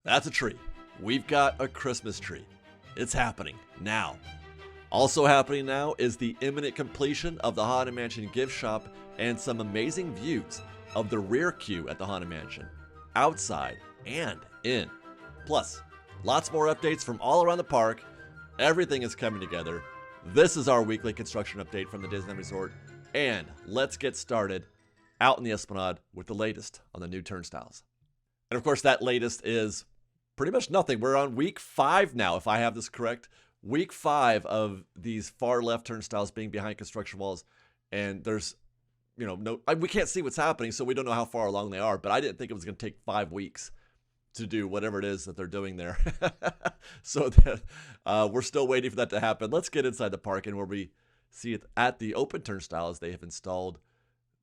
That's a tree. We've got a Christmas tree. It's happening now. Also happening now is the imminent completion of the Haunted Mansion gift shop and some amazing views of the rear queue at the Haunted Mansion, outside and in. Plus, lots more updates from all around the park. Everything is coming together. This is our weekly construction update from the Disneyland Resort, and let's get started out in the Esplanade with the latest on the new turnstiles. And of course, that latest is pretty much nothing. We're on week 5 now, if I have this correct. Week 5 of these far left turnstiles being behind construction walls. And there's, we can't see what's happening, so we don't know how far along they are. But I didn't think it was going to take 5 weeks to do whatever it is that they're doing there. So that, we're still waiting for that to happen. Let's get inside the park, and where we see it at the open turnstiles, they have installed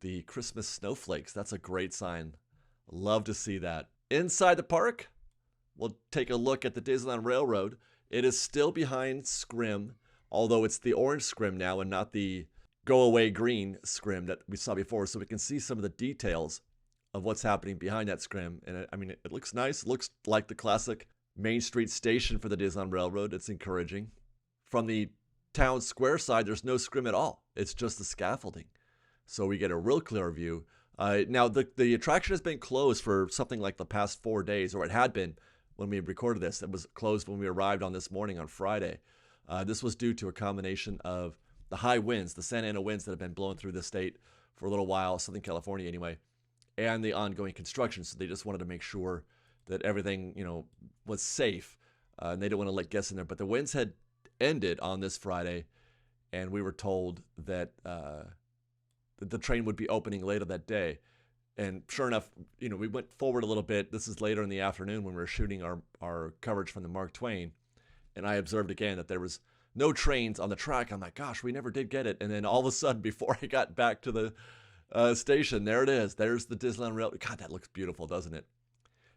the Christmas snowflakes. That's a great sign. Love to see that. Inside the park, we'll take a look at the Disneyland Railroad. It is still behind Scrim, although it's the orange Scrim now and not the go away green Scrim that we saw before. So we can see some of the details of what's happening behind that Scrim. And it looks nice. It looks like the classic Main Street station for the Disneyland Railroad. It's encouraging. From the town square side, there's no Scrim at all. It's just the scaffolding. So we get a real clear view. Now, the attraction has been closed for something like the past 4 days, or it had been when we recorded this. It was closed when we arrived on this morning on Friday. This was due to a combination of the high winds, the Santa Ana winds that have been blowing through the state for a little while, Southern California anyway, and the ongoing construction. So they just wanted to make sure that everything, was safe, and they didn't want to let guests in there. But the winds had ended on this Friday, and we were told that the train would be opening later that day. And sure enough, we went forward a little bit. This is later in the afternoon when we were shooting our coverage from the Mark Twain. And I observed again that there was no trains on the track. I'm like, gosh, we never did get it. And then all of a sudden, before I got back to the station, there it is. There's the Disneyland Railroad. God, that looks beautiful, doesn't it?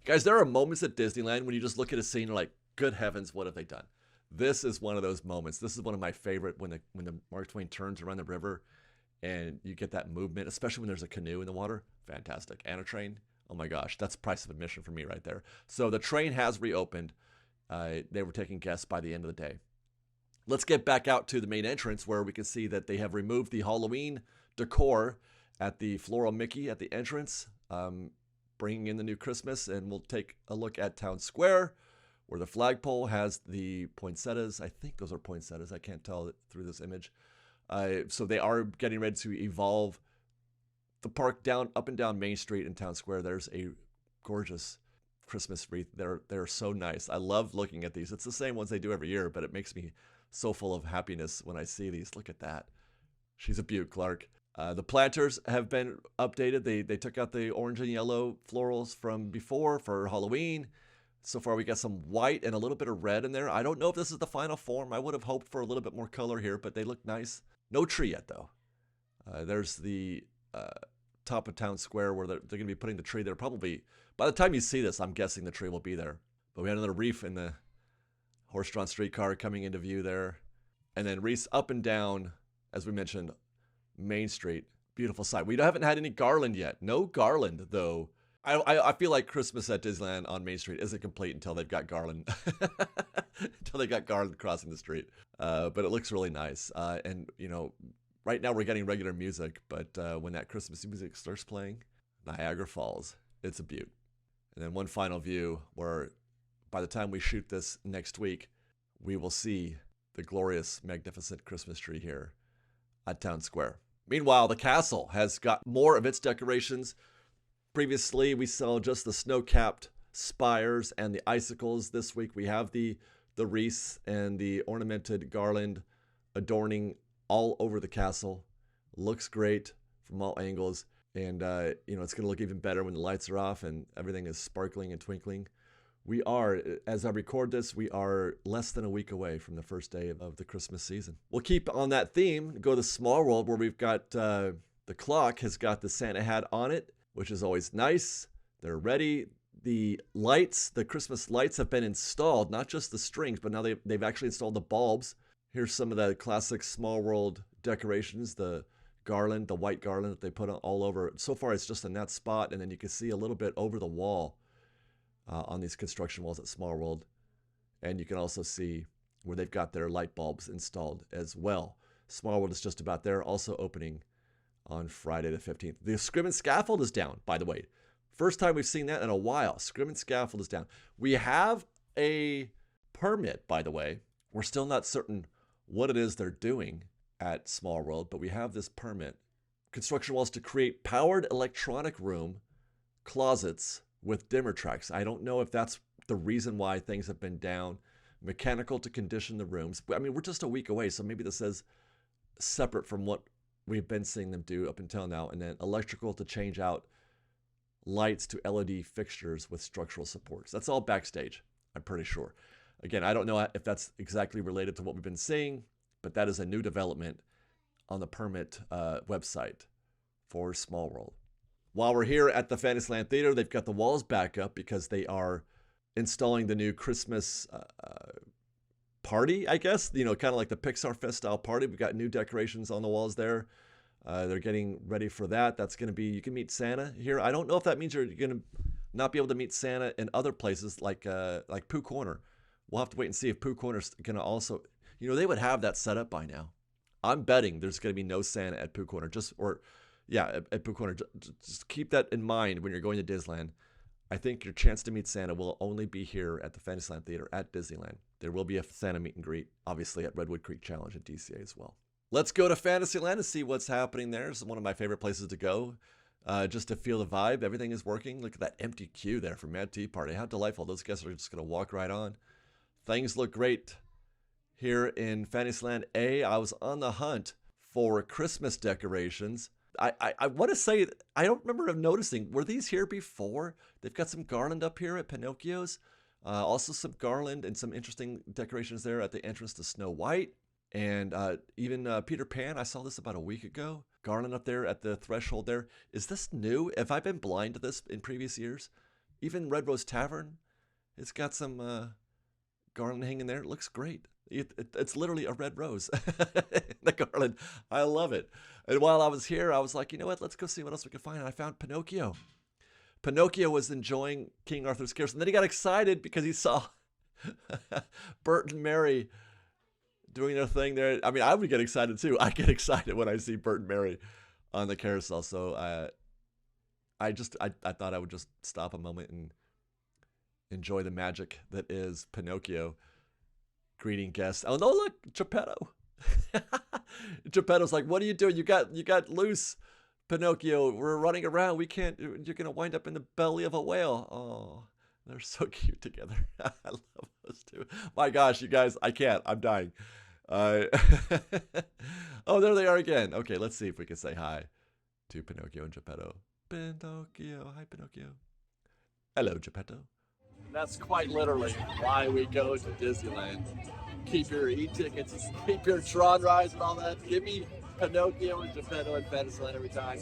Guys, there are moments at Disneyland when you just look at a scene and you're like, good heavens, what have they done? This is one of those moments. This is one of my favorite when the Mark Twain turns around the river and you get that movement, especially when there's a canoe in the water. Fantastic. And a train. Oh my gosh, that's price of admission for me right there. So the train has reopened. They were taking guests by the end of the day. Let's get back out to the main entrance where we can see that they have removed the Halloween decor at the Floral Mickey at the entrance, bringing in the new Christmas. And we'll take a look at Town Square where the flagpole has the poinsettias. I think those are poinsettias. I can't tell through this image. So they are getting ready to evolve the park up and down Main Street in Town Square. There's a gorgeous Christmas wreath. They're so nice. I love looking at these. It's the same ones they do every year, but it makes me so full of happiness when I see these. Look at that. She's a beaut, Clark. The planters have been updated. They took out the orange and yellow florals from before for Halloween. So far, we got some white and a little bit of red in there. I don't know if this is the final form. I would have hoped for a little bit more color here, but they look nice. No tree yet, though. There's the top of Town Square where they're going to be putting the tree there. Probably, by the time you see this, I'm guessing the tree will be there. But we had another reef in the horse-drawn streetcar coming into view there. And then Reese up and down, as we mentioned, Main Street. Beautiful sight. We haven't had any garland yet. No garland, though. I feel like Christmas at Disneyland on Main Street isn't complete until they've got garland. Until they got garland crossing the street. But it looks really nice. And, right now we're getting regular music, but when that Christmas music starts playing, Niagara Falls, it's a beaut. And then one final view where by the time we shoot this next week, we will see the glorious, magnificent Christmas tree here at Town Square. Meanwhile, the castle has got more of its decorations. Previously, we saw just the snow-capped spires and the icicles. This week, we have the wreaths and the ornamented garland adorning all over the castle. Looks great from all angles. And, it's going to look even better when the lights are off and everything is sparkling and twinkling. We are, as I record this, we are less than a week away from the first day of the Christmas season. We'll keep on that theme, go to Small World where we've got the clock has got the Santa hat on it, which is always nice. They're ready. The lights, the Christmas lights have been installed, not just the strings, but now they've actually installed the bulbs. Here's some of the classic Small World decorations, the garland, the white garland that they put all over. So far, it's just in that spot, and then you can see a little bit over the wall. on these construction walls at Small World. And you can also see where they've got their light bulbs installed as well. Small World is just about there, also opening on Friday the 15th. The scrim and scaffold is down, by the way. First time we've seen that in a while. Scrim and scaffold is down. We have a permit, by the way. We're still not certain what it is they're doing at Small World, but we have this permit. Construction walls to create powered electronic room closets with dimmer tracks. I don't know if that's the reason why things have been down. Mechanical to condition the rooms. I mean, we're just a week away, so maybe this is separate from what we've been seeing them do up until now. And then electrical to change out lights to LED fixtures with structural supports. That's all backstage, I'm pretty sure. Again, I don't know if that's exactly related to what we've been seeing, but that is a new development on the permit website for Small World. While we're here at the Fantasyland Theater, they've got the walls back up because they are installing the new Christmas party, I guess. You know, kind of like the Pixar Fest style party. We've got new decorations on the walls there. They're getting ready for that. That's going to be, you can meet Santa here. I don't know if that means you're going to not be able to meet Santa in other places like Pooh Corner. We'll have to wait and see if Pooh Corner's going to also, you know, they would have that set up by now. I'm betting there's going to be no Santa at Pooh Corner. At Pooh Corner. Just keep that in mind when you're going to Disneyland. I think your chance to meet Santa will only be here at the Fantasyland Theater at Disneyland. There will be a Santa meet and greet, obviously, at Redwood Creek Challenge at DCA as well. Let's go to Fantasyland and see what's happening there. It's one of my favorite places to go, just to feel the vibe. Everything is working. Look at that empty queue there for Mad Tea Party. How delightful. Those guests are just going to walk right on. Things look great here in Fantasyland A. I was on the hunt for Christmas decorations. I want to say, I don't remember noticing, were these here before? They've got some garland up here at Pinocchio's. Also some garland and some interesting decorations there at the entrance to Snow White. And even Peter Pan, I saw this about a week ago. Garland up there at the threshold there. Is this new? Have I been blind to this in previous years? Even Red Rose Tavern, it's got some garland hanging there. It looks great. It's literally a red rose. The garland. I love it. And while I was here, I was like, you know what? Let's go see what else we can find. And I found Pinocchio. Pinocchio was enjoying King Arthur's Curse. And then he got excited because he saw Bert and Mary doing their thing there. I mean, I would get excited too. I get excited when I see Bert and Mary on the carousel. So I thought I would just stop a moment and enjoy the magic that is Pinocchio greeting guests. Oh no, look, Geppetto. Geppetto's like, what are you doing? You got loose, Pinocchio. We're running around. We can't. You're gonna wind up in the belly of a whale. Oh, they're so cute together. I love those two. My gosh, you guys, I can't. I'm dying. Oh, there they are again. Okay, let's see if we can say hi to Pinocchio and Geppetto. Pinocchio, hi Pinocchio. Hello, Geppetto. That's quite literally why we go to Disneyland. Keep your e-tickets, keep your Tron rides and all that. Give me Pinocchio and Geppetto and Fantasyland every time.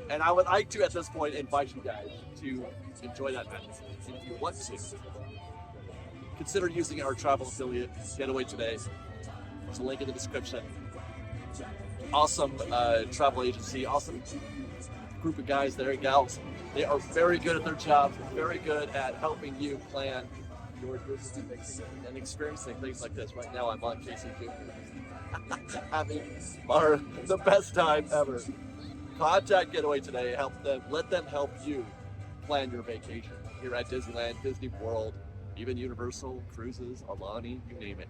And I would like to, at this point, invite you guys to enjoy that madness. If you want to, consider using our travel affiliate, GetAwayToday. There's a link in the description. Awesome travel agency, awesome group of guys there and gals. They are very good at their job, very good at helping you plan your Disney vacation and experiencing things like this. Right now, I'm on KC2, having the best time ever. Contact GetAwayToday, let them help you plan your vacation here at Disneyland, Disney World, even Universal, Cruises, Alani, you name it.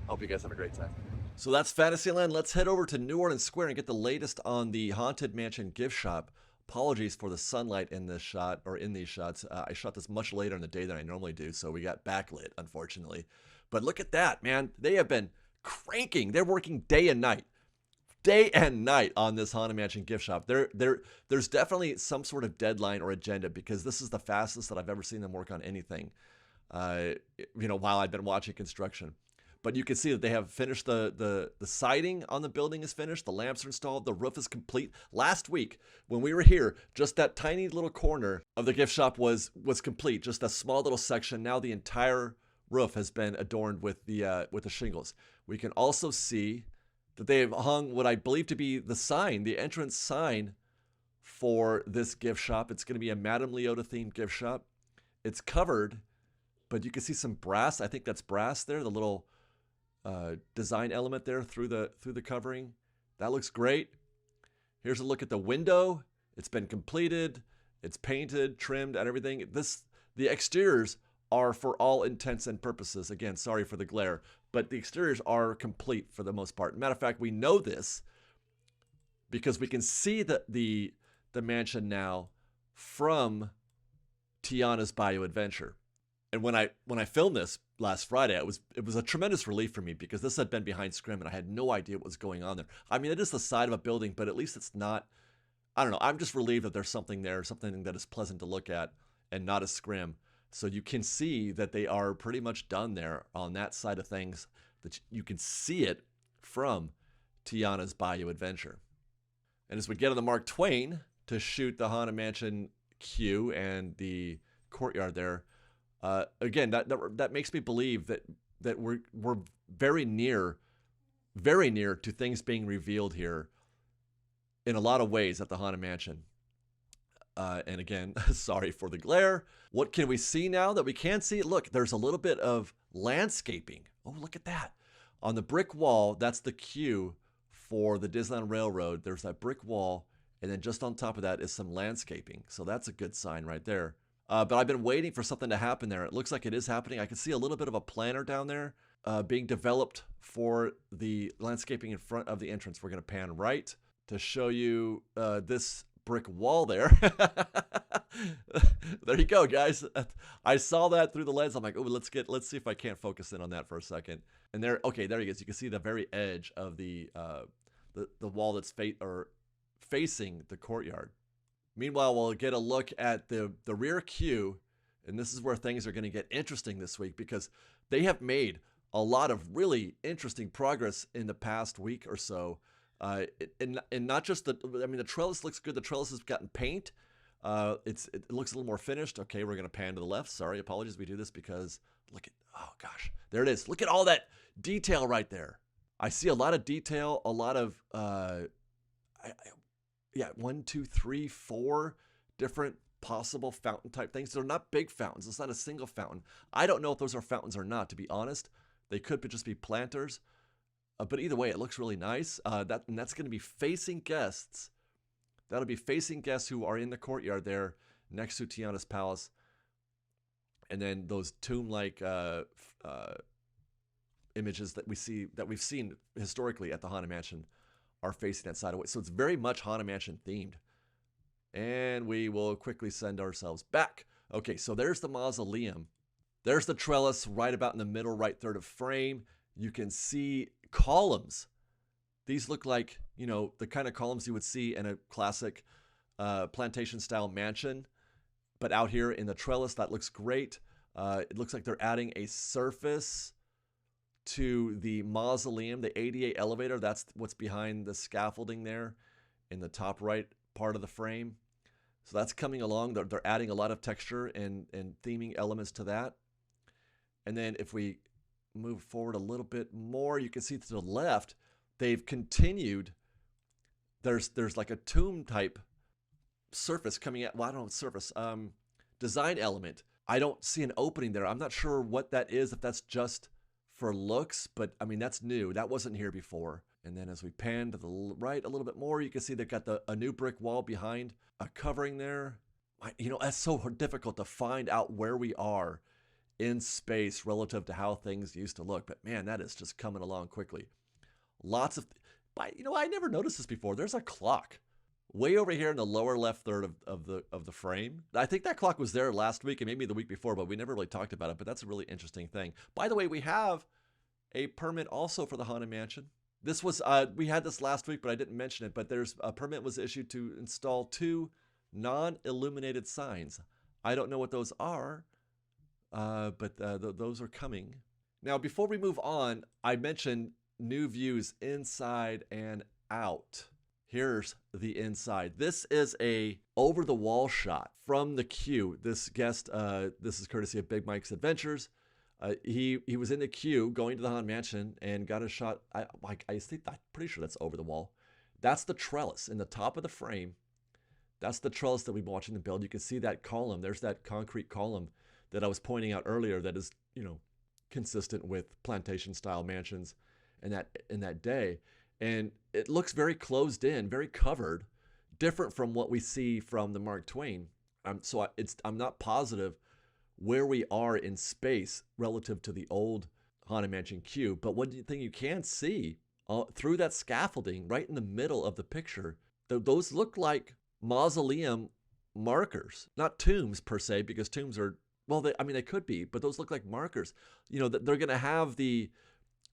Hope you guys have a great time. So that's Fantasyland. Let's head over to New Orleans Square and get the latest on the Haunted Mansion gift shop. Apologies for the sunlight in this shot, or in these shots. I shot this much later in the day than I normally do, so we got backlit, unfortunately. But look at that, man. They have been cranking. They're working day and night on this Haunted Mansion gift shop. There's definitely some sort of deadline or agenda, because this is the fastest that I've ever seen them work on anything, while I've been watching construction. But you can see that they have finished the siding on the building is finished. The lamps are installed. The roof is complete. Last week, when we were here, just that tiny little corner of the gift shop was complete. Just a small little section. Now the entire roof has been adorned with the shingles. We can also see that they have hung what I believe to be the entrance sign for this gift shop. It's going to be a Madame Leota themed gift shop. It's covered, but you can see some brass. I think that's brass there, the little design element there through the covering. That looks great. Here's a look at the window. It's been completed. It's painted, trimmed, and everything. The exteriors are, for all intents and purposes, again, sorry for the glare, but the exteriors are complete for the most part. Matter of fact, we know this because we can see the mansion now from Tiana's Bayou Adventure. And when I filmed this last Friday, it was a tremendous relief for me because this had been behind scrim and I had no idea what was going on there. I mean, it is the side of a building, but at least it's not, I don't know, I'm just relieved that there's something there, something that is pleasant to look at and not a scrim. So you can see that they are pretty much done there on that side of things, that you can see it from Tiana's Bayou Adventure. And as we get on the Mark Twain to shoot the Haunted Mansion queue and the courtyard there, again, that makes me believe that we're very near to things being revealed here in a lot of ways at the Haunted Mansion. And again, sorry for the glare. What can we see now that we can see? Look, there's a little bit of landscaping. Oh, look at that. On the brick wall, that's the queue for the Disneyland Railroad. There's that brick wall, and then just on top of that is some landscaping. So that's a good sign right there. But I've been waiting for something to happen there. It looks like it is happening. I can see a little bit of a planter down there being developed for the landscaping in front of the entrance. We're going to pan right to show you this brick wall there. There you go, guys. I saw that through the lens. I'm like, oh, let's see if I can't focus in on that for a second. And there, okay, there he is. You can see the very edge of the wall that's facing the courtyard. Meanwhile, we'll get a look at the rear queue, and this is where things are going to get interesting this week because they have made a lot of really interesting progress in the past week or so. And not just the trellis looks good. The trellis has gotten paint. It looks a little more finished. Okay, we're going to pan to the left. Sorry, apologies. We do this because oh gosh, there it is. Look at all that detail right there. I see a lot of detail, a lot of, 1, 2, 3, 4 different possible fountain type things. They're not big fountains. It's not a single fountain. I don't know if those are fountains or not, to be honest. They could just be planters. But either way, it looks really nice. That's going to be facing guests. That'll be facing guests who are in the courtyard there next to Tiana's Palace. And then those tomb-like images that we've seen historically at the Haunted Mansion are facing that side away. So it's very much Haunted Mansion themed. And we will quickly send ourselves back. Okay, so there's the mausoleum. There's the trellis right about in the middle, right third of frame. You can see columns. These look like, the kind of columns you would see in a classic plantation style mansion. But out here in the trellis, that looks great. It looks like they're adding a surface to the mausoleum, the ADA elevator. That's what's behind the scaffolding there in the top right part of the frame. So that's coming along. They're adding a lot of texture and theming elements to that. And then if we move forward a little bit more, you can see to the left, they've continued. There's like a tomb type surface coming out. Well, I don't know, surface, design element. I don't see an opening there. I'm not sure what that is, if that's just for looks, but I mean, that's new. That wasn't here before. And then as we pan to the right a little bit more, you can see they've got a new brick wall behind a covering there. That's so difficult to find out where we are in space relative to how things used to look. But man, that is just coming along quickly. Lots of, I never noticed this before. There's a clock way over here in the lower left third of the frame. I think that clock was there last week and maybe the week before, but we never really talked about it. But that's a really interesting thing. By the way, we have a permit also for the Haunted Mansion. This was, we had this last week, but I didn't mention it. But there's a permit was issued to install 2 non-illuminated signs. I don't know what those are, but those are coming. Now, before we move on, I mentioned new views inside and out. Here's the inside. This is a over-the-wall shot from the queue. This guest, this is courtesy of Big Mike's Adventures. He was in the queue going to the Haunted Mansion and got a shot. I'm pretty sure that's over the wall. That's the trellis in the top of the frame. That's the trellis that we've been watching them build. You can see that column. There's that concrete column that I was pointing out earlier that is, consistent with plantation style mansions in that day. And it looks very closed in, very covered, different from what we see from the Mark Twain. I'm not positive where we are in space relative to the old Haunted Mansion Q. But one thing you can see through that scaffolding right in the middle of the picture, those look like mausoleum markers, not tombs per se, because tombs are, well, they could be, but those look like markers. That they're going to have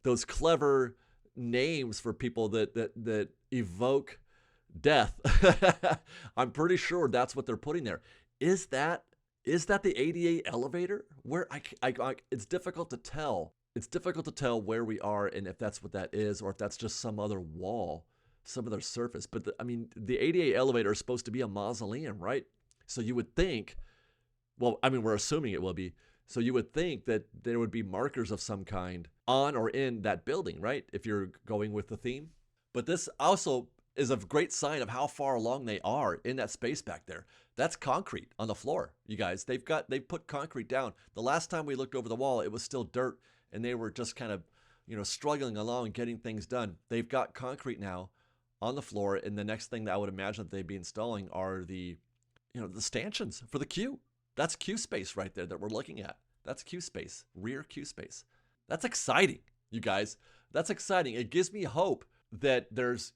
those clever names for people that evoke death. I'm pretty sure that's what they're putting there. Is that the ADA elevator? Where it's difficult to tell. It's difficult to tell where we are and if that's what that is, or if that's just some other wall, some other surface. But the ADA elevator is supposed to be a mausoleum, right? So you would think, we're assuming it will be. So you would think that there would be markers of some kind on or in that building, right? If you're going with the theme. But this also is a great sign of how far along they are in that space back there. That's concrete on the floor, you guys. They've put concrete down. The last time we looked over the wall, it was still dirt, and they were just kind of, struggling along getting things done. They've got concrete now on the floor, and the next thing that I would imagine that they'd be installing are the stanchions for the queue. That's queue space right there that we're looking at. That's queue space, rear queue space. That's exciting, you guys. That's exciting. It gives me hope that there's,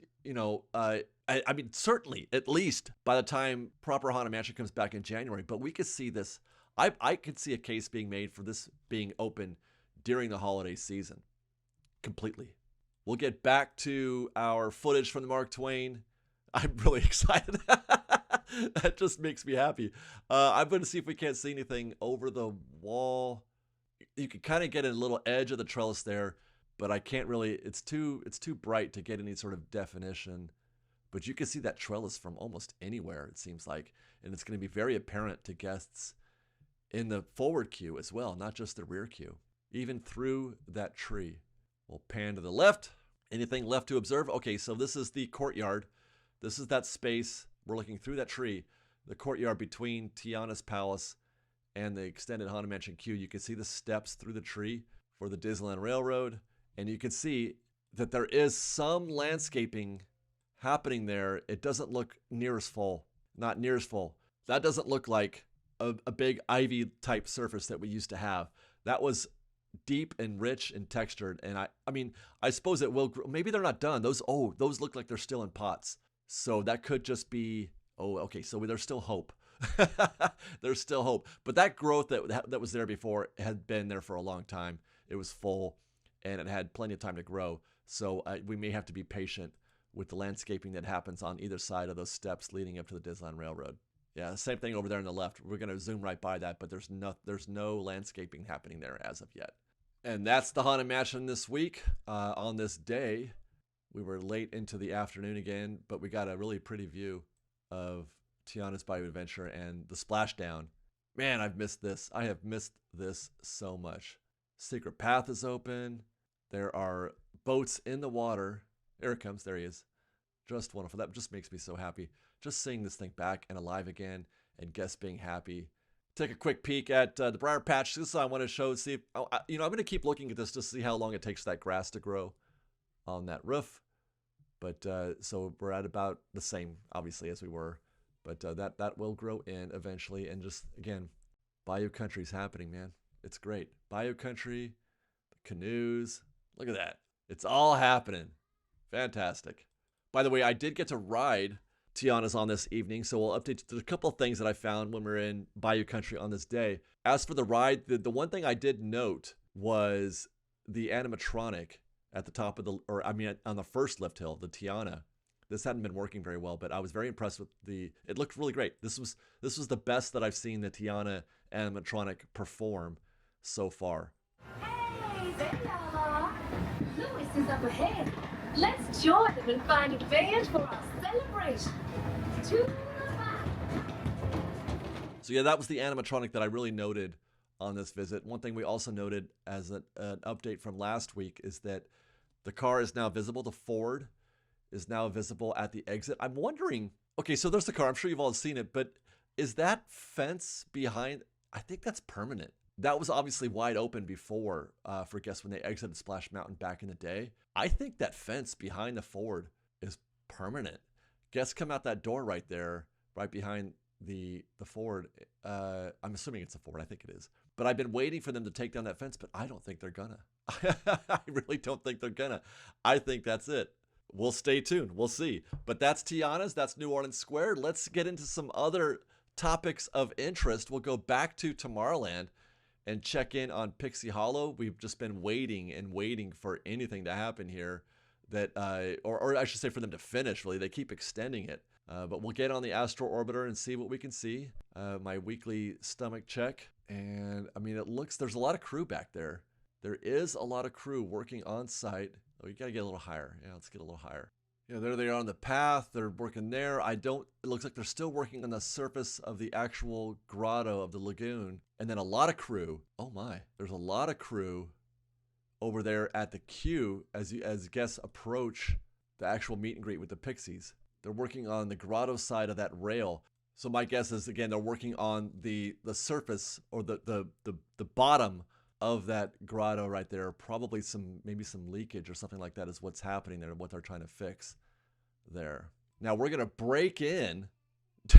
certainly, at least by the time proper Haunted Mansion comes back in January, but we could see this. I could see a case being made for this being open during the holiday season completely. We'll get back to our footage from the Mark Twain. I'm really excited. That just makes me happy. I'm going to see if we can't see anything over the wall. You can kind of get a little edge of the trellis there, but I can't really. It's too bright to get any sort of definition. But you can see that trellis from almost anywhere, it seems like, and it's going to be very apparent to guests in the forward queue as well, not just the rear queue, even through that tree. We'll pan to the left. Anything left to observe? Okay, so this is the courtyard. This is that space. We're looking through that tree, the courtyard between Tiana's palace and the extended Haunted Mansion queue. You can see the steps through the tree for the Disneyland Railroad, and you can see that there is some landscaping happening there. It doesn't look near as full, not near as full. That doesn't look like a big ivy type surface that we used to have. That was deep and rich and textured, and I suppose it will grow. Maybe they're not done. Those look like they're still in pots. So that could just be, okay, so there's still hope. There's still hope. But that growth that was there before had been there for a long time. It was full, and it had plenty of time to grow. So we may have to be patient with the landscaping that happens on either side of those steps leading up to the Disneyland Railroad. Yeah, same thing over there on the left. We're going to zoom right by that, but there's no landscaping happening there as of yet. And that's the Haunted Mansion this week. On this day, we were late into the afternoon again, but we got a really pretty view of Tiana's Bayou Adventure and the splashdown. Man, I've missed this. I have missed this so much. Secret path is open. There are boats in the water. There it comes. There he is. Just wonderful. That just makes me so happy. Just seeing this thing back and alive again and guests being happy. Take a quick peek at the briar patch. This is what I want to show. See if, I'm going to keep looking at this to see how long it takes that grass to grow on that roof. But so we're at about the same, obviously, as we were. But that will grow in eventually. And just, again, Bayou Country's happening, man. It's great. Bayou Country, the canoes. Look at that. It's all happening. Fantastic. By the way, I did get to ride Tiana's on this evening, so we'll update you. There's a couple of things that I found when we were in Bayou Country on this day. As for the ride, the one thing I did note was the animatronic at the top of on the first lift hill, the Tiana. This hadn't been working very well, but I was very impressed with it looked really great. This was the best that I've seen the Tiana animatronic perform so far. Hey, there y'all. Louis is up ahead. Let's join them and find a band for our celebration. To the back. So yeah, that was the animatronic that I really noted on this visit. One thing we also noted as an update from last week is that the car is now visible. The Ford is now visible at the exit. I'm wondering, okay, so there's the car. I'm sure you've all seen it, but is that fence behind, I think that's permanent. That was obviously wide open before for guests when they exited Splash Mountain back in the day. I think that fence behind the Ford is permanent. Guests come out that door right there, right behind the Ford. I'm assuming it's a Ford. I think it is. But I've been waiting for them to take down that fence, but I don't think they're gonna. I really don't think they're gonna. I think that's it. We'll stay tuned. We'll see. But that's Tiana's. That's New Orleans Square. Let's get into some other topics of interest. We'll go back to Tomorrowland and check in on Pixie Hollow. We've just been waiting and waiting for anything to happen here, that or I should say for them to finish. Really, they keep extending it. But we'll get on the Astro Orbiter and see what we can see. My weekly stomach check, and I mean, it looks, there's a lot of crew back there. There is a lot of crew working on site. Oh, you gotta get a little higher. Yeah, let's get a little higher. Yeah, there they are on the path. They're working there. It looks like they're still working on the surface of the actual grotto of the lagoon. And then a lot of crew. Oh my, there's a lot of crew over there at the queue as guests approach the actual meet and greet with the Pixies. They're working on the grotto side of that rail. So my guess is, again, they're working on the surface or the bottom of that grotto right there. Probably maybe some leakage or something like that is what's happening there, what they're trying to fix there. Now we're gonna break in.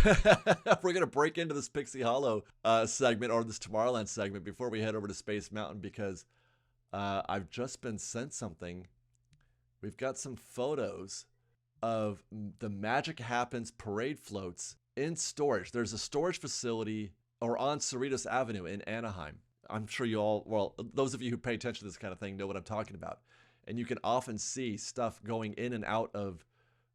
We're gonna break into this Pixie Hollow segment, or this Tomorrowland segment, before we head over to Space Mountain, because I've just been sent something. We've got some photos of the Magic Happens parade floats in storage. There's a storage facility on Cerritos Avenue in Anaheim. I'm sure you all, well, those of you who pay attention to this kind of thing know what I'm talking about. And you can often see stuff going in and out of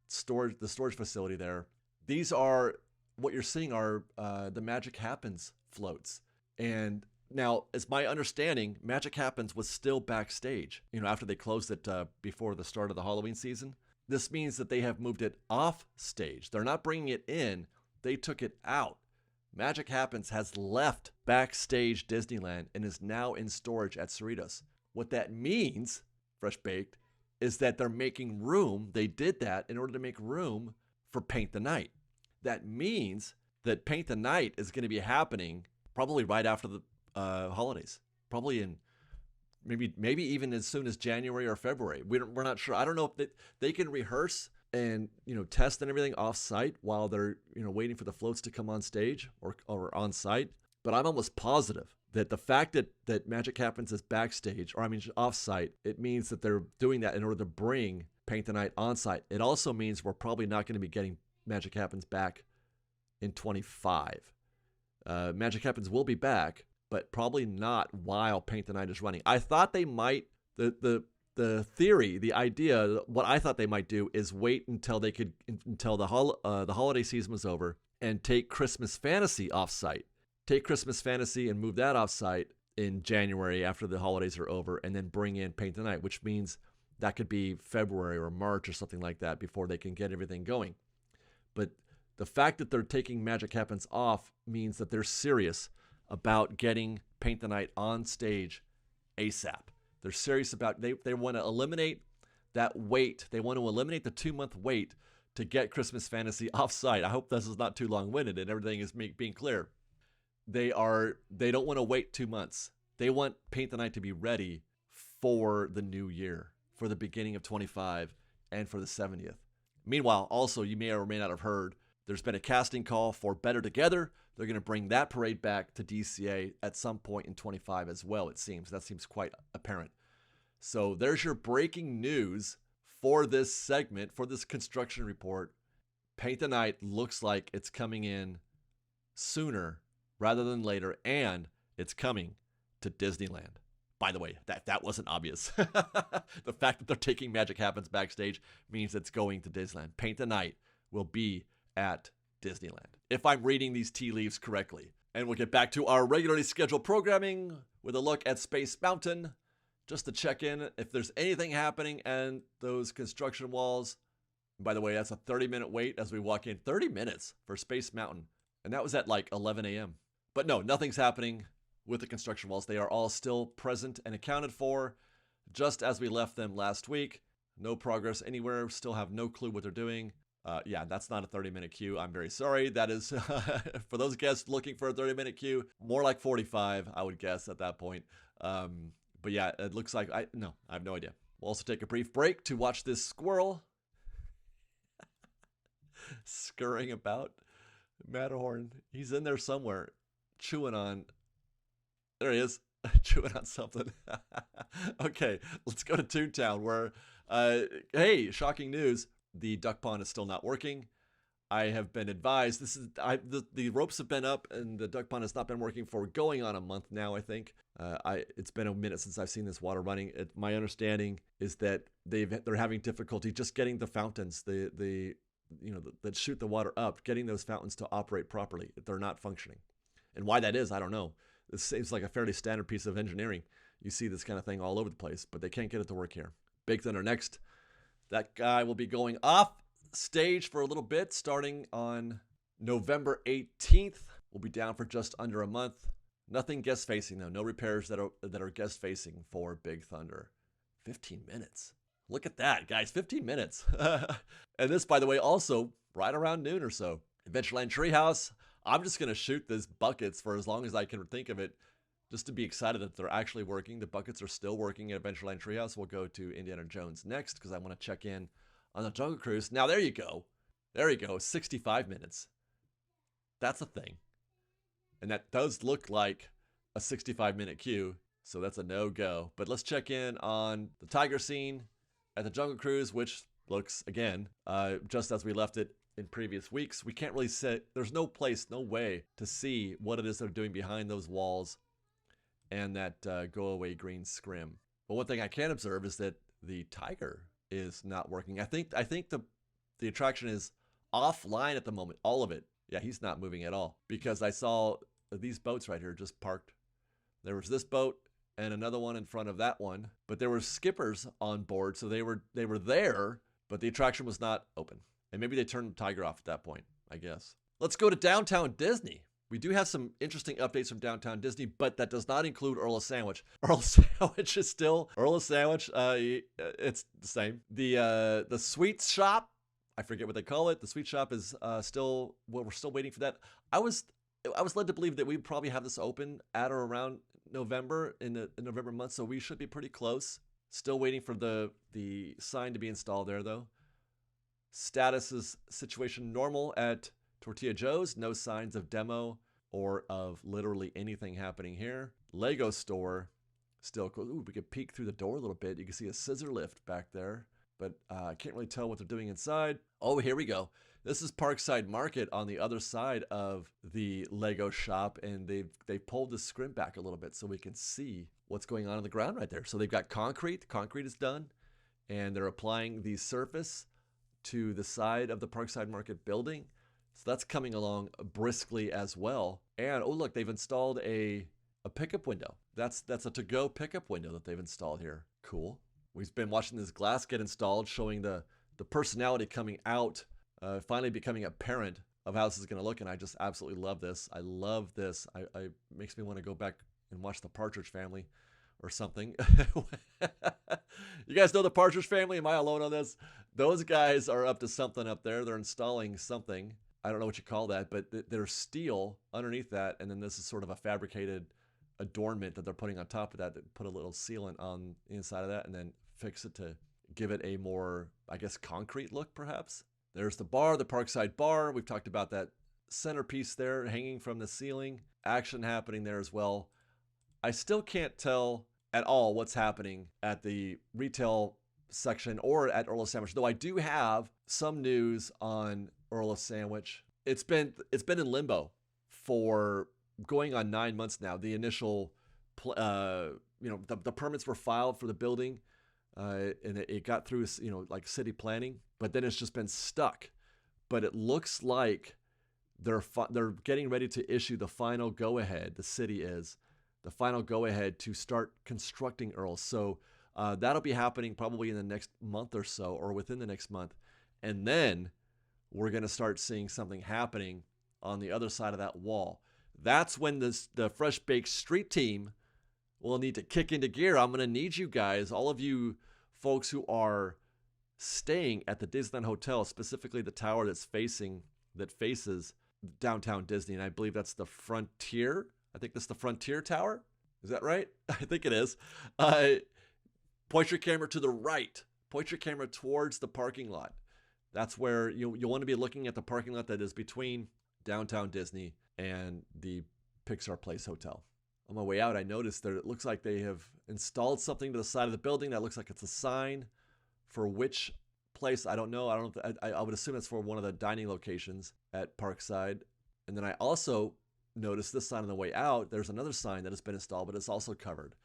the storage facility there. These are, what you're seeing are the Magic Happens floats. And now, it's my understanding, Magic Happens was still backstage, after they closed it before the start of the Halloween season. This means that they have moved it off stage. They're not bringing it in. They took it out. Magic Happens has left backstage Disneyland and is now in storage at Cerritos. What that means, Fresh Baked, is that they're making room. They did that in order to make room for Paint the Night. That means that Paint the Night is going to be happening probably right after the holidays. Probably in maybe even as soon as January or February. We're not sure. I don't know if they can rehearse and test and everything off site while they're waiting for the floats to come on stage or on site. But I'm almost positive that the fact that Magic Happens is backstage, or I mean off site, it means that they're doing that in order to bring Paint the Night on site. It also means we're probably not going to be getting Magic Happens back in 25. Magic Happens will be back, but probably not while Paint the Night is running. I thought they might, the theory, the idea, what I thought they might do is wait until the holiday season was over and take Christmas Fantasy off-site. Take Christmas Fantasy and move that off-site in January after the holidays are over, and then bring in Paint the Night, which means that could be February or March or something like that before they can get everything going. But the fact that they're taking Magic Happens off means that they're serious about getting Paint the Night on stage ASAP. They're serious about, they want to eliminate that wait. They want to eliminate the 2-month wait to get Christmas Fantasy off-site. I hope this is not too long-winded and everything is being clear. They don't want to wait 2 months. They want Paint the Night to be ready for the new year, for the beginning of 25 and for the 70th. Meanwhile, also, you may or may not have heard, there's been a casting call for Better Together. They're going to bring that parade back to DCA at some point in 25 as well, it seems. That seems quite apparent. So there's your breaking news for this segment, for this construction report. Paint the Night looks like it's coming in sooner rather than later, and it's coming to Disneyland. By the way, that wasn't obvious. The fact that they're taking Magic Happens backstage means it's going to Disneyland. Paint the Night will be at Disneyland, if I'm reading these tea leaves correctly. And we'll get back to our regularly scheduled programming with a look at Space Mountain, just to check in if there's anything happening and those construction walls. By the way, that's a 30-minute wait as we walk in. 30 minutes for Space Mountain. And that was at like 11 a.m. But no, nothing's happening with the construction walls. They are all still present and accounted for, just as we left them last week. No progress anywhere. Still have no clue what they're doing. Yeah, that's not a 30-minute queue. I'm very sorry. That is, for those guests looking for a 30-minute queue, more like 45, I would guess at that point. But yeah, it looks like, I have no idea. We'll also take a brief break to watch this squirrel scurrying about. Matterhorn, he's in there somewhere, chewing on, there he is, chewing on something. Okay, let's go to Toontown where, hey, shocking news. The duck pond is still not working. I have been advised, the ropes have been up and the duck pond has not been working for going on a month now, I think. It's been a minute since I've seen this water running. My understanding is that they're having difficulty just getting the fountains, that shoot the water up, getting those fountains to operate properly. They're not functioning. And why that is, I don't know. This seems like a fairly standard piece of engineering. You see this kind of thing all over the place, but they can't get it to work here. Big Thunder next. That guy will be going off stage for a little bit starting on November 18th. We'll be down for just under a month. Nothing guest facing though. No repairs that are guest facing for Big Thunder. 15 minutes. Look at that, guys. 15 minutes. And this, by the way, also right around noon or so. Adventureland Treehouse. I'm just going to shoot these buckets for as long as I can think of it, just to be excited that they're actually working. The buckets are still working at Adventureland Treehouse. We'll go to Indiana Jones next because I want to check in on the Jungle Cruise. Now, there you go. There you go. 65 minutes. That's a thing. And that does look like a 65-minute queue, so that's a no-go. But let's check in on the tiger scene at the Jungle Cruise, which looks, again, just as we left it in previous weeks. We can't really say, there's no place, no way to see what it is they're doing behind those walls and that go-away green scrim. But one thing I can observe is that the tiger is not working. I think the attraction is offline at the moment, all of it. Yeah, he's not moving at all because I saw these boats right here just parked. There was this boat and another one in front of that one, but there were skippers on board, so they were there, but the attraction was not open. And maybe they turned the tiger off at that point, I guess. Let's go to Downtown Disney. We do have some interesting updates from Downtown Disney, but that does not include Earl of Sandwich. Earl of Sandwich is still Earl of Sandwich. It's the same. The sweets shop, I forget what they call it. The sweet shop is still, well, we're still waiting for that. I was led to believe that we'd probably have this open at or around November, in the November month, so we should be pretty close. Still waiting for the sign to be installed there, though. Status is situation normal at Tortilla Joe's. No signs of demo or of literally anything happening here. Lego store still cool. Ooh, we could peek through the door a little bit. You can see a scissor lift back there, but I can't really tell what they're doing inside. Oh, here we go. This is Parkside Market on the other side of the Lego shop, and they've pulled the scrim back a little bit so we can see what's going on the ground right there. So they've got concrete. The concrete is done, and they're applying the surface to the side of the Parkside Market building. So that's coming along briskly as well. And oh look, they've installed a pickup window. That's a to-go pickup window that they've installed here. Cool. We've been watching this glass get installed, showing the personality coming out, finally becoming apparent of how this is going to look. And I just absolutely love this. I love this. I makes me want to go back and watch the Partridge Family or something. You guys know the Partridge Family? Am I alone on this? Those guys are up to something up there. They're installing something. I don't know what you call that, but there's steel underneath that, and then this is sort of a fabricated adornment that they're putting on top of that put a little sealant on the inside of that and then fix it to give it a more, I guess, concrete look, perhaps. There's the bar, the Parkside Bar. We've talked about that centerpiece there hanging from the ceiling. Action happening there as well. I still can't tell at all what's happening at the retail section or at Earl of Sandwich, though I do have some news on Earl of Sandwich. It's been in limbo for going on 9 months now. The initial, the permits were filed for the building, and it got through, like city planning, but then it's just been stuck. But it looks like they're getting ready to issue the final go-ahead. The city is the final go-ahead to start constructing Earl. So that'll be happening probably in the next month or so, or within the next month, and then we're going to start seeing something happening on the other side of that wall. That's when the Fresh Baked Street team will need to kick into gear. I'm going to need you guys, all of you folks who are staying at the Disneyland Hotel, specifically the tower that faces downtown Disney, and I believe that's the Frontier. I think that's the Frontier Tower. Is that right? I think it is. Point your camera to the right. Point your camera towards the parking lot. That's where you'll want to be looking at the parking lot that is between downtown Disney and the Pixar Place Hotel. On my way out, I noticed that it looks like they have installed something to the side of the building that looks like it's a sign for which place. I don't know. I would assume it's for one of the dining locations at Parkside. And then I also noticed this sign on the way out. There's another sign that has been installed, but it's also covered.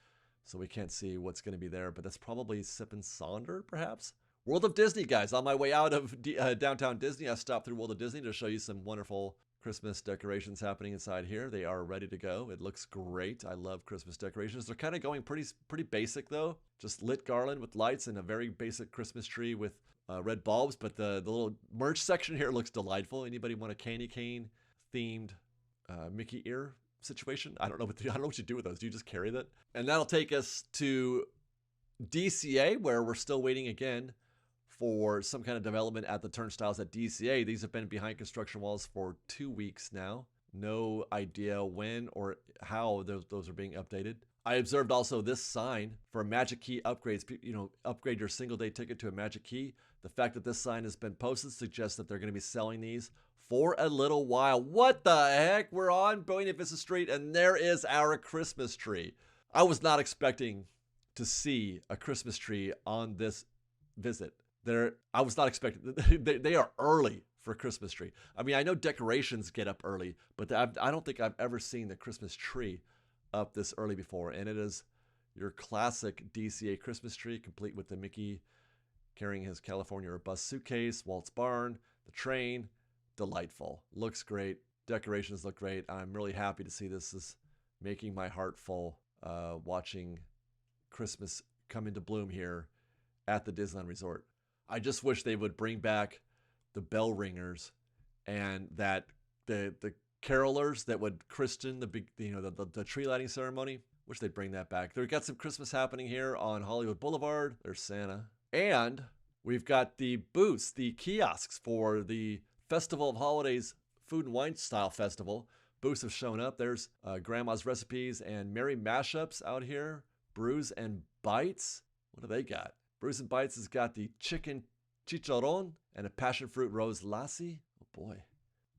So we can't see what's going to be there, but that's probably Sip and Sonder, perhaps. World of Disney, guys. On my way out of downtown Disney, I stopped through World of Disney to show you some wonderful Christmas decorations happening inside here. They are ready to go. It looks great. I love Christmas decorations. They're kind of going pretty basic, though. Just lit garland with lights and a very basic Christmas tree with red bulbs. But the little merch section here looks delightful. Anybody want a candy cane themed Mickey ear situation? I don't know what you do with those. Do you just carry that? And that'll take us to DCA, where we're still waiting again for some kind of development at the turnstiles at DCA. These have been behind construction walls for 2 weeks now. No idea when or how those are being updated. I observed also this sign for Magic Key upgrades. Upgrade your single day ticket to a Magic Key. The fact that this sign has been posted suggests that they're going to be selling these for a little while. What the heck? We're on Buena Vista Street and there is our Christmas tree. I was not expecting to see a Christmas tree on this visit. I was not expecting. They are early for Christmas tree. I mean, I know decorations get up early, but I don't think I've ever seen the Christmas tree up this early before. And it is your classic DCA Christmas tree, complete with the Mickey carrying his California or bus suitcase, Walt's barn, the train. Delightful. Looks great. Decorations look great. I'm really happy to see this. Is making my heart full watching Christmas come into bloom here at the Disneyland Resort. I just wish they would bring back the bell ringers and that the carolers that would christen the tree lighting ceremony. Wish they'd bring that back. They've got some Christmas happening here on Hollywood Boulevard. There's Santa. And we've got the booths, the kiosks for the Festival of Holidays Food and Wine Style Festival. Booths have shown up. There's Grandma's Recipes and Merry Mashups out here. Brews and Bites. What do they got? Brews and Bites has got the chicken chicharron and a passion fruit rose lassi. Oh boy.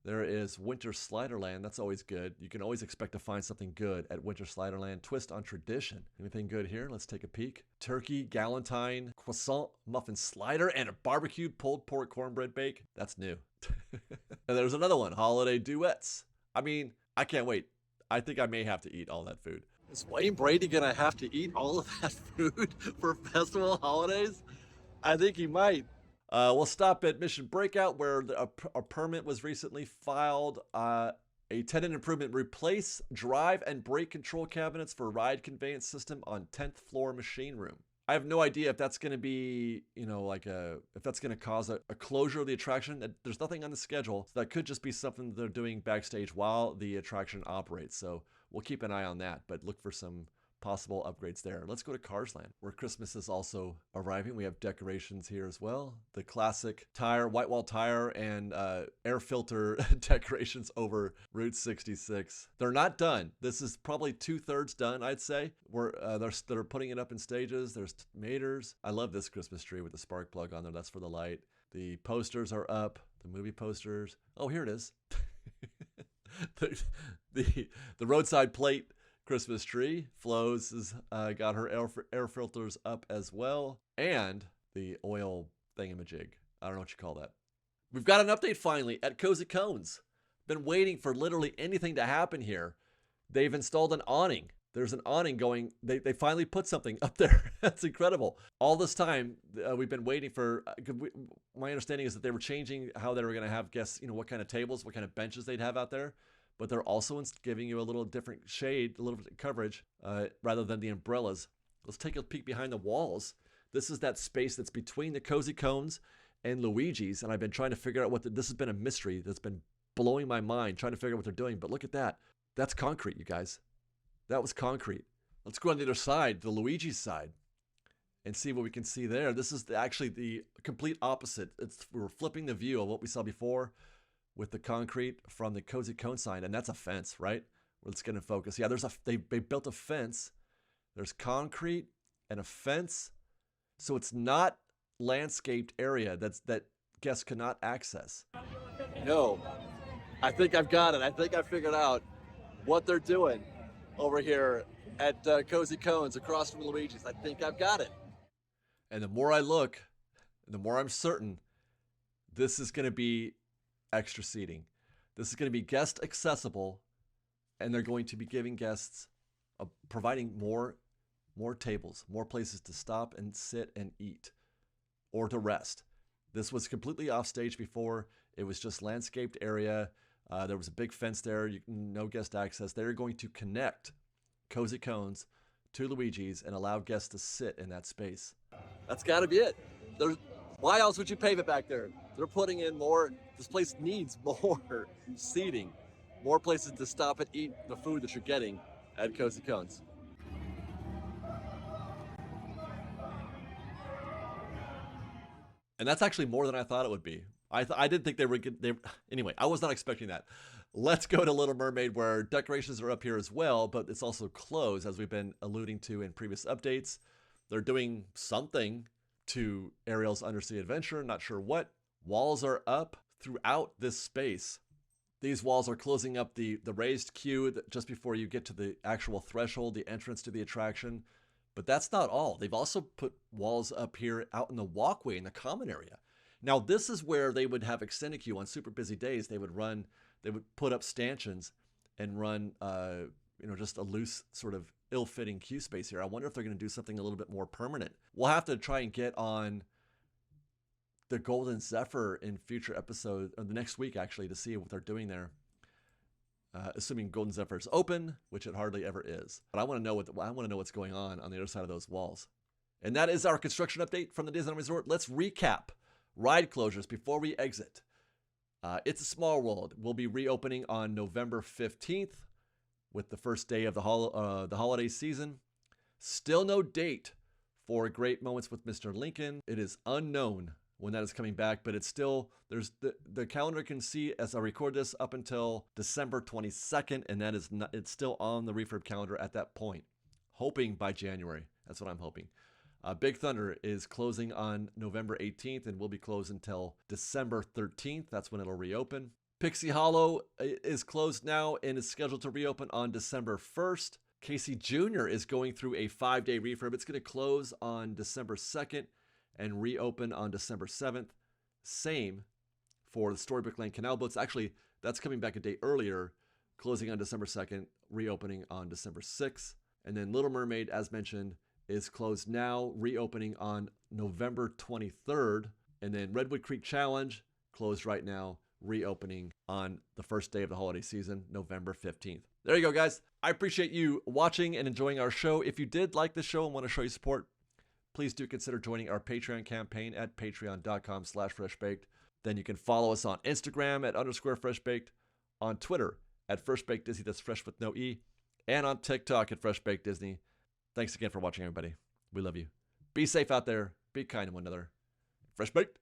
There is Winter Sliderland. That's always good. You can always expect to find something good at Winter Sliderland. Twist on tradition. Anything good here? Let's take a peek. Turkey, galantine, croissant, muffin slider, and a barbecued pulled pork cornbread bake. That's new. And there's another one. Holiday duets. I mean, I can't wait. I think I may have to eat all that food. Is Wayne Brady gonna have to eat all of that food for festival holidays? I think he might. We'll stop at Mission Breakout, where a permit was recently filed. A tenant improvement: replace drive and brake control cabinets for ride conveyance system on 10th floor machine room. I have no idea if that's going to be, if that's going to cause a closure of the attraction. There's nothing on the schedule. So that could just be something they're doing backstage while the attraction operates. So we'll keep an eye on that, but look for some possible upgrades there. Let's go to Cars Land, where Christmas is also arriving. We have decorations here as well. The classic tire, white wall tire, and air filter decorations over Route 66. They're not done. This is probably 2/3 done, I'd say. They're putting it up in stages. There's maters. I love this Christmas tree with the spark plug on there. That's for the light. The posters are up. The movie posters. Oh, here it is. the roadside plate Christmas tree. Flo's has got her air filters up as well. And the oil thingamajig. I don't know what you call that. We've got an update finally at Cozy Cones. Been waiting for literally anything to happen here. They've installed an awning. There's an awning going. They finally put something up there. That's incredible. All this time, we've been waiting for, my understanding is that they were changing how they were going to have guests, what kind of tables, what kind of benches they'd have out there. But they're also giving you a little different shade, a little bit of coverage, rather than the umbrellas. Let's take a peek behind the walls. This is that space that's between the Cozy Cones and Luigi's, and I've been trying to figure out this has been a mystery that's been blowing my mind, trying to figure out what they're doing. But look at that. That's concrete, you guys. That was concrete. Let's go on the other side, the Luigi's side. and see what we can see there. This is actually the complete opposite. We're flipping the view of what we saw before with the concrete from the Cozy Cone sign, and that's a fence, right? Let's get in focus. Yeah, they built a fence. There's concrete and a fence, so it's not landscaped area that guests cannot access. No, I think I've got it. I think I figured out what they're doing over here at Cozy Cones across from Luigi's. I think I've got it. And the more I look, the more I'm certain this is going to be extra seating. This is going to be guest accessible, and they're going to be giving guests, providing more tables, more places to stop and sit and eat or to rest. This was completely off stage before. It was just landscaped area. There was a big fence there, no guest access. They're going to connect Cozy Cones to Luigi's and allow guests to sit in that space. That's got to be it. Why else would you pave it back there? They're putting in more. This place needs more seating, more places to stop and eat the food that you're getting at Cozy Cones. And that's actually more than I thought it would be. I didn't think they were good. Anyway, I was not expecting that. Let's go to Little Mermaid, where decorations are up here as well, but it's also closed, as we've been alluding to in previous updates. They're doing something to Ariel's Undersea Adventure, not sure what. Walls are up throughout this space. These walls are closing up the raised queue just before you get to the actual threshold, the entrance to the attraction. But that's not all. They've also put walls up here out in the walkway in the common area. Now, this is where they would have extended queue on super busy days. They would put up stanchions and run, just a loose sort of ill-fitting queue space here. I wonder if they're going to do something a little bit more permanent. We'll have to try and get on the Golden Zephyr in future episodes, or the next week actually, to see what they're doing there. Assuming Golden Zephyr is open, which it hardly ever is. But I want to know what's going on the other side of those walls. And that is our construction update from the Disneyland Resort. Let's recap ride closures before we exit. It's a Small World will be reopening on November 15th with the first day of the holiday season. Still no date for Great Moments with Mr. Lincoln. It is unknown when that is coming back, but it's still, there's the calendar can see as I record this up until December 22nd, and that is not, it's still on the refurb calendar at that point. Hoping by January. That's what I'm hoping. Big Thunder is closing on November 18th and will be closed until December 13th. That's when it'll reopen. Pixie Hollow is closed now and is scheduled to reopen on December 1st. Casey Jr. is going through a 5-day refurb. It's going to close on December 2nd and reopen on December 7th. Same for the Storybook Lane Canal Boats. Actually, that's coming back a day earlier, closing on December 2nd, reopening on December 6th. And then Little Mermaid, as mentioned, is closed now, reopening on November 23rd. And then Redwood Creek Challenge, closed right now, reopening on the first day of the holiday season, November 15th. There you go, guys. I appreciate you watching and enjoying our show. If you did like the show and want to show your support, please do consider joining our Patreon campaign at patreon.com/freshbaked. Then you can follow us on Instagram at _freshbaked, on Twitter at freshbakedisney, that's fresh with no E, and on TikTok at freshbakedisney. Thanks again for watching, everybody. We love you. Be safe out there. Be kind to one another. Fresh baked.